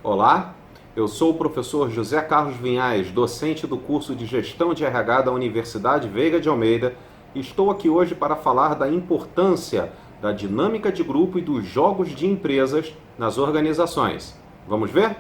Olá, eu sou o professor José Carlos Vinhais, docente do curso de Gestão de RH da Universidade Veiga de Almeida, e estou aqui hoje para falar da importância da dinâmica de grupo e dos jogos de empresas nas organizações. Vamos ver?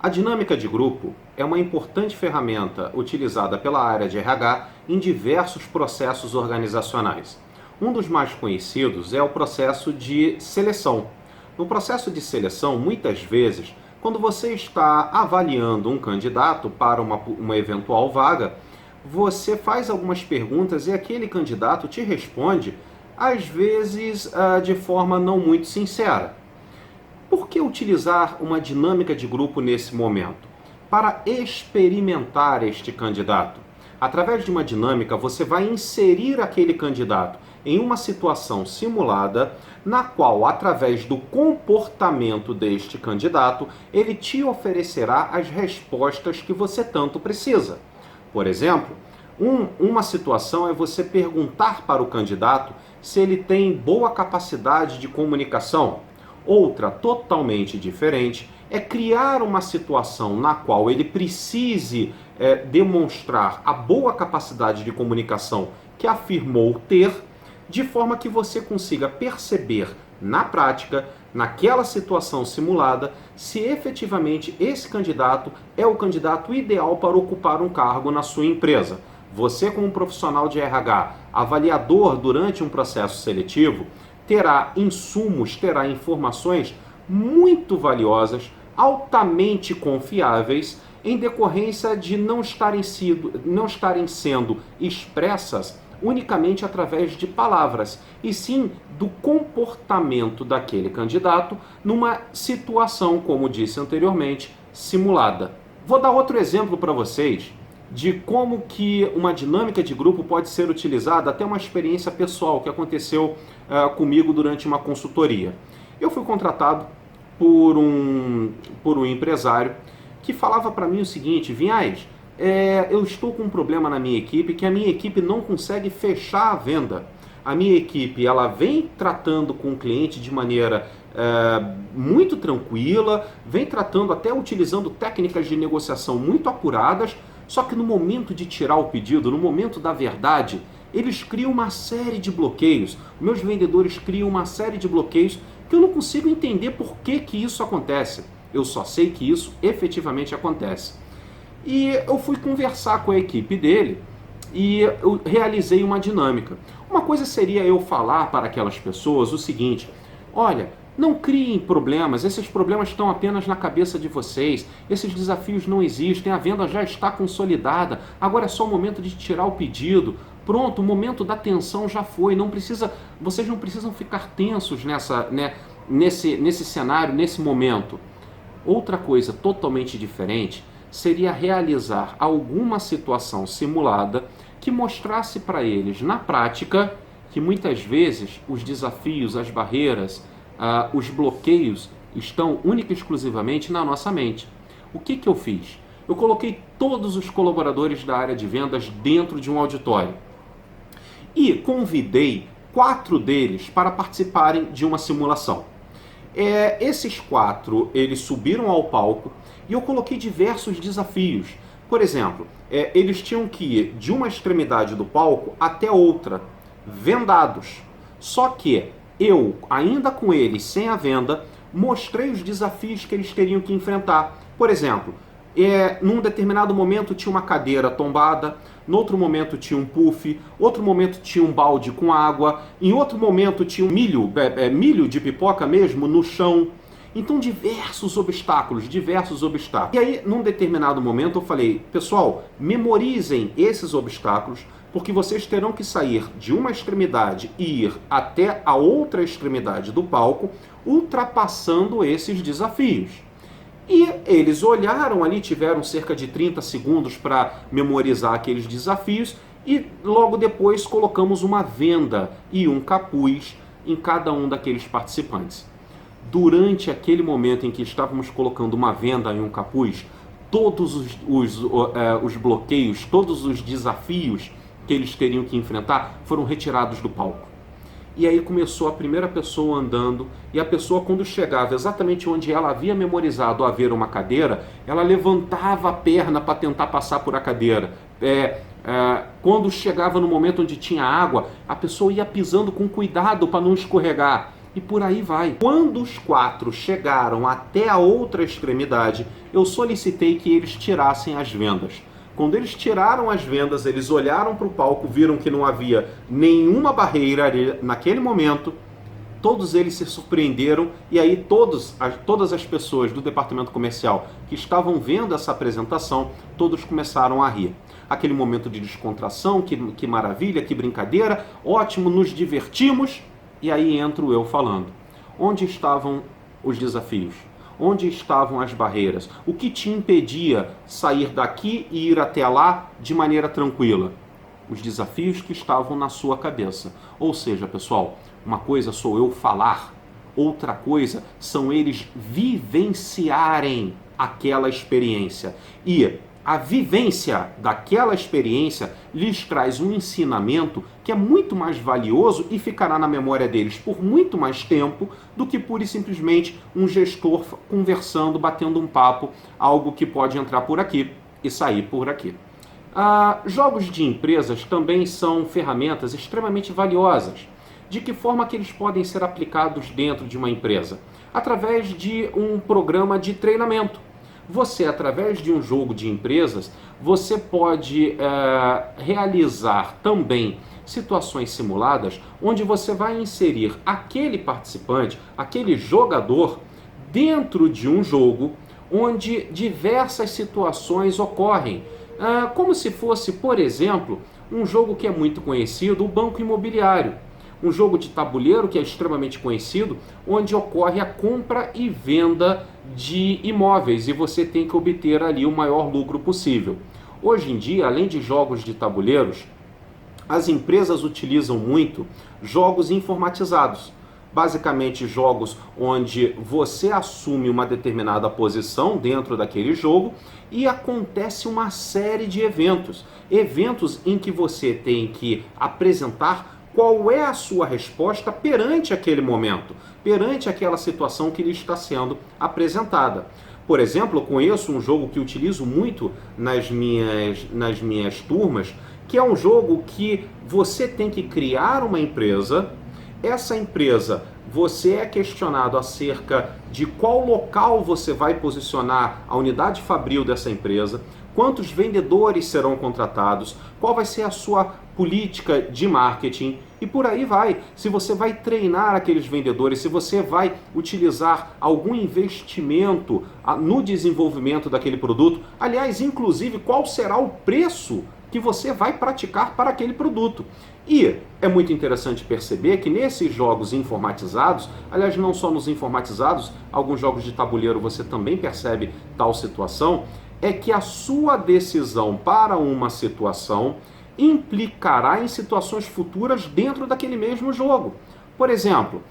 A dinâmica de grupo é uma importante ferramenta utilizada pela área de RH em diversos processos organizacionais. Um dos mais conhecidos é o processo de seleção. No processo de seleção, muitas vezes, quando você está avaliando um candidato para uma eventual vaga, você faz algumas perguntas e aquele candidato te responde, às vezes de forma não muito sincera. Por que utilizar uma dinâmica de grupo nesse momento? Para experimentar este candidato. Através de uma dinâmica, você vai inserir aquele candidato em uma situação simulada, na qual, através do comportamento deste candidato, ele te oferecerá as respostas que você tanto precisa. Por exemplo, uma situação é você perguntar para o candidato se ele tem boa capacidade de comunicação. Outra, totalmente diferente, é criar uma situação na qual ele precise demonstrar a boa capacidade de comunicação que afirmou ter, de forma que você consiga perceber na prática, naquela situação simulada, se efetivamente esse candidato é o candidato ideal para ocupar um cargo na sua empresa. Você, como profissional de RH, avaliador durante um processo seletivo, terá insumos, terá informações muito valiosas, altamente confiáveis, em decorrência de não estarem sendo expressas unicamente através de palavras, e sim do comportamento daquele candidato numa situação, como disse anteriormente, simulada. Vou dar outro exemplo para vocês de como que uma dinâmica de grupo pode ser utilizada, até uma experiência pessoal que aconteceu comigo durante uma consultoria. Eu fui contratado por um empresário que falava para mim o seguinte: Vinhais, eu estou com um problema na minha equipe, que a minha equipe não consegue fechar a venda. A minha equipe ela vem tratando com o cliente de maneira muito tranquila, vem tratando até utilizando técnicas de negociação muito apuradas, só que no momento de tirar o pedido, no momento da verdade, eles criam uma série de bloqueios. Meus vendedores criam uma série de bloqueios que eu não consigo entender por que isso acontece. Eu só sei que isso efetivamente acontece. E eu fui conversar com a equipe dele e eu realizei uma dinâmica. Uma coisa seria eu falar para aquelas pessoas o seguinte: olha, não criem problemas, esses problemas estão apenas na cabeça de vocês, esses desafios não existem, a venda já está consolidada, agora é só o momento de tirar o pedido, pronto, o momento da tensão já foi, vocês não precisam ficar tensos nesse cenário, nesse momento. Outra coisa totalmente diferente seria realizar alguma situação simulada que mostrasse para eles na prática que muitas vezes os desafios, as barreiras, os bloqueios estão única e exclusivamente na nossa mente. O que eu fiz? Eu coloquei todos os colaboradores da área de vendas dentro de um auditório e convidei 4 deles para participarem de uma simulação. Esses 4, eles subiram ao palco e eu coloquei diversos desafios. Por exemplo, eles tinham que ir de uma extremidade do palco até outra, vendados. Só que eu, ainda com eles sem a venda, mostrei os desafios que eles teriam que enfrentar. Por exemplo, num determinado momento tinha uma cadeira tombada, no outro momento tinha um puff, outro momento tinha um balde com água, em outro momento tinha um milho de pipoca mesmo no chão. Então diversos obstáculos. E aí, num determinado momento eu falei: pessoal, memorizem esses obstáculos, porque vocês terão que sair de uma extremidade e ir até a outra extremidade do palco, ultrapassando esses desafios. E eles olharam ali, tiveram cerca de 30 segundos para memorizar aqueles desafios e logo depois colocamos uma venda e um capuz em cada um daqueles participantes. Durante aquele momento em que estávamos colocando uma venda e um capuz, todos os bloqueios, todos os desafios que eles teriam que enfrentar foram retirados do palco. E aí começou a primeira pessoa andando, e a pessoa, quando chegava exatamente onde ela havia memorizado haver uma cadeira, ela levantava a perna para tentar passar por a cadeira. Quando chegava no momento onde tinha água, a pessoa ia pisando com cuidado para não escorregar. E por aí vai. Quando os 4 chegaram até a outra extremidade, eu solicitei que eles tirassem as vendas. Quando eles tiraram as vendas, eles olharam para o palco, viram que não havia nenhuma barreira ali naquele momento. Todos eles se surpreenderam, e aí todas as pessoas do departamento comercial que estavam vendo essa apresentação, todos começaram a rir. Aquele momento de descontração, que maravilha, que brincadeira, ótimo, nos divertimos. E aí entro eu falando. Onde estavam os desafios? Onde estavam as barreiras? O que te impedia sair daqui e ir até lá de maneira tranquila? Os desafios que estavam na sua cabeça. Ou seja, pessoal, uma coisa sou eu falar, outra coisa são eles vivenciarem aquela experiência. E a vivência daquela experiência lhes traz um ensinamento que é muito mais valioso e ficará na memória deles por muito mais tempo do que pura e simplesmente um gestor conversando, batendo um papo, algo que pode entrar por aqui e sair por aqui. Jogos de empresas também são ferramentas extremamente valiosas. De que forma que eles podem ser aplicados dentro de uma empresa? Através de um programa de treinamento. Você, através de um jogo de empresas, você pode realizar também situações simuladas onde você vai inserir aquele participante, aquele jogador, dentro de um jogo onde diversas situações ocorrem. Como se fosse, por exemplo, um jogo que é muito conhecido, o Banco Imobiliário. Um jogo de tabuleiro que é extremamente conhecido, onde ocorre a compra e venda de imóveis e você tem que obter ali o maior lucro possível. Hoje em dia, além de jogos de tabuleiros, as empresas utilizam muito jogos informatizados. Basicamente jogos onde você assume uma determinada posição dentro daquele jogo e acontece uma série de eventos. Eventos em que você tem que apresentar qual é a sua resposta perante aquele momento, perante aquela situação que lhe está sendo apresentada. Por exemplo, eu conheço um jogo que utilizo muito nas minhas turmas, que é um jogo que você tem que criar uma empresa. Essa empresa, você é questionado acerca de qual local você vai posicionar a unidade fabril dessa empresa, quantos vendedores serão contratados, qual vai ser a sua política de marketing e por aí vai. Se você vai treinar aqueles vendedores, se você vai utilizar algum investimento no desenvolvimento daquele produto, aliás, inclusive, qual será o preço que você vai praticar para aquele produto. E é muito interessante perceber que nesses jogos informatizados, aliás, não só nos informatizados, alguns jogos de tabuleiro você também percebe tal situação, é que a sua decisão para uma situação implicará em situações futuras dentro daquele mesmo jogo. Por exemplo,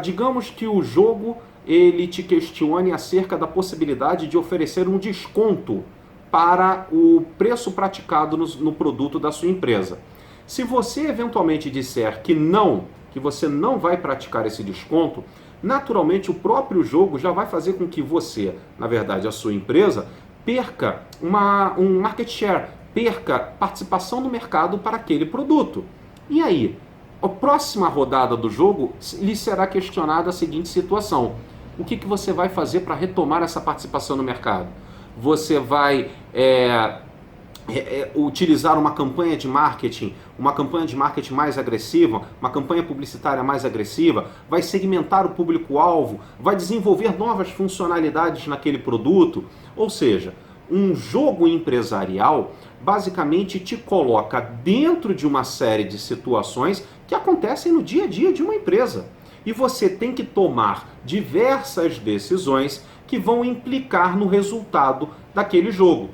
digamos que o jogo ele te questione acerca da possibilidade de oferecer um desconto para o preço praticado no produto da sua empresa. Se você eventualmente disser que você não vai praticar esse desconto, naturalmente o próprio jogo já vai fazer com que você, na verdade a sua empresa, perca um market share, perca participação no mercado para aquele produto. E aí, a próxima rodada do jogo lhe será questionada a seguinte situação: o que você vai fazer para retomar essa participação no mercado? Você vai utilizar uma campanha de marketing mais agressiva, uma campanha publicitária mais agressiva, vai segmentar o público-alvo, vai desenvolver novas funcionalidades naquele produto. Ou seja, um jogo empresarial basicamente te coloca dentro de uma série de situações que acontecem no dia a dia de uma empresa. E você tem que tomar diversas decisões que vão implicar no resultado daquele jogo.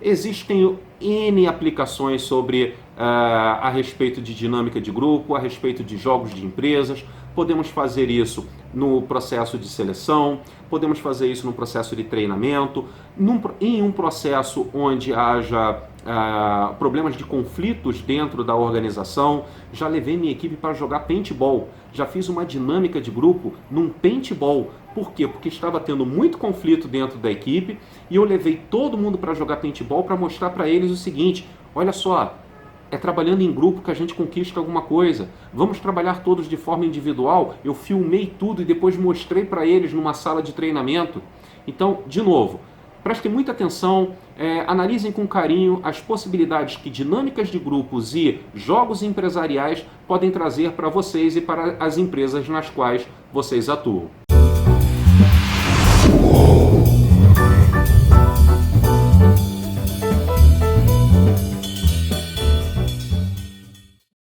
Existem N aplicações sobre a respeito de dinâmica de grupo, a respeito de jogos de empresas. podemos fazer isso no processo de seleção, podemos fazer isso no processo de treinamento, em um processo onde haja problemas de conflitos dentro da organização. Já levei minha equipe para jogar paintball, já fiz uma dinâmica de grupo num paintball. Por quê? Porque estava tendo muito conflito dentro da equipe e eu levei todo mundo para jogar paintball para mostrar para eles o seguinte: olha só, é trabalhando em grupo que a gente conquista alguma coisa. Vamos trabalhar todos de forma individual. Eu filmei tudo e depois mostrei para eles numa sala de treinamento. Então, de novo, prestem muita atenção, analisem com carinho as possibilidades que dinâmicas de grupos e jogos empresariais podem trazer para vocês e para as empresas nas quais vocês atuam.